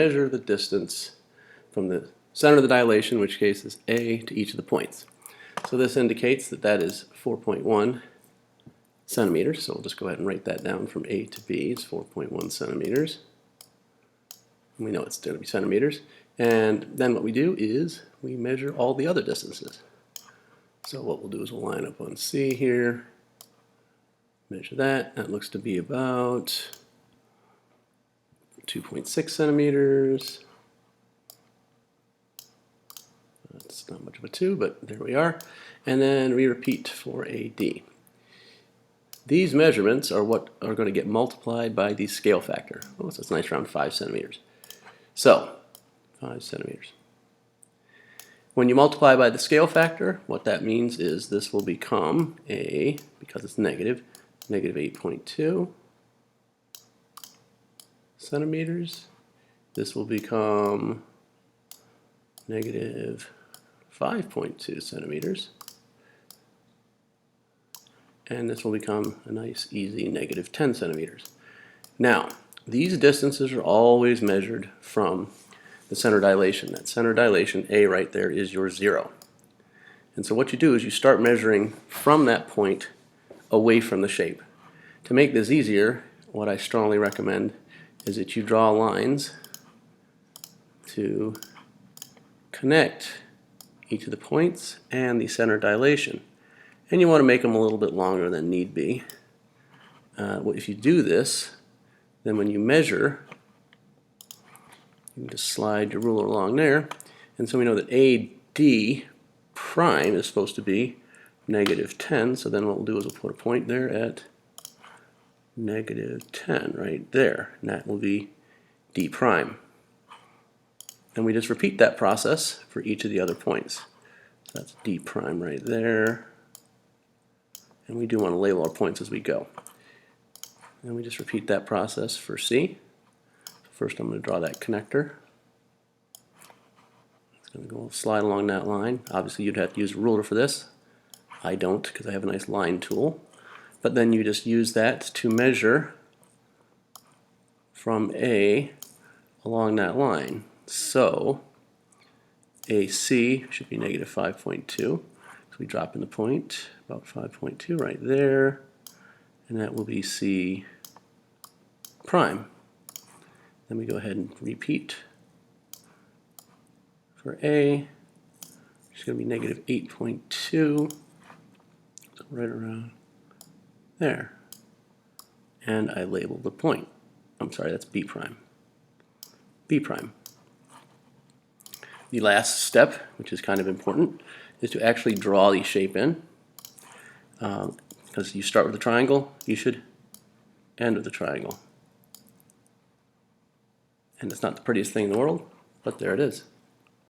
measure the distance from the center of the dilation, in which case is A, to each of the points. So this indicates that that is 4.1 centimeters. So we'll just go ahead and write that down from A to B. It's 4.1 centimeters. And we know it's going to be centimeters. And then what we do is we measure all the other distances. So what we'll do is we'll line up on C here, measure that. That looks to be about 2.6 centimeters. That's not much of a 2, but there we are. And then we repeat for AD. These measurements are what are going to get multiplied by the scale factor. Oh, so it's nice around 5 centimeters. So, 5 centimeters. When you multiply by the scale factor, what that means is this will become because it's negative 8.2 centimeters. This will become negative 5.2 centimeters. And this will become a nice, easy negative 10 centimeters. Now, these distances are always measured from the center dilation. That center dilation, A right there, is your 0. And so what you do is you start measuring from that point away from the shape. To make this easier, what I strongly recommend is that you draw lines to connect each of the points and the center dilation. And you want to make them a little bit longer than need be. If you do this, then when you measure, you can just slide your ruler along there. And so we know that AD prime is supposed to be negative 10. So then what we'll do is we'll put a point there at negative 10 right there. And that will be D prime. And we just repeat that process for each of the other points. So that's D prime right there. And we do want to label our points as we go. And we just repeat that process for C. First I'm going to draw that connector. It's going to go slide along that line. Obviously you'd have to use a ruler for this. I don't because I have a nice line tool. But then you just use that to measure from A along that line. So AC should be negative 5.2. So we drop in the point, about 5.2 right there. And that will be C prime. Then we go ahead and repeat for A. It's going to be negative 8.2. So right around there. And I labeled the point. I'm sorry, that's B prime. B prime. The last step, which is kind of important, is to actually draw the shape in. Because you start with a triangle, you should end with a triangle. And it's not the prettiest thing in the world, but there it is.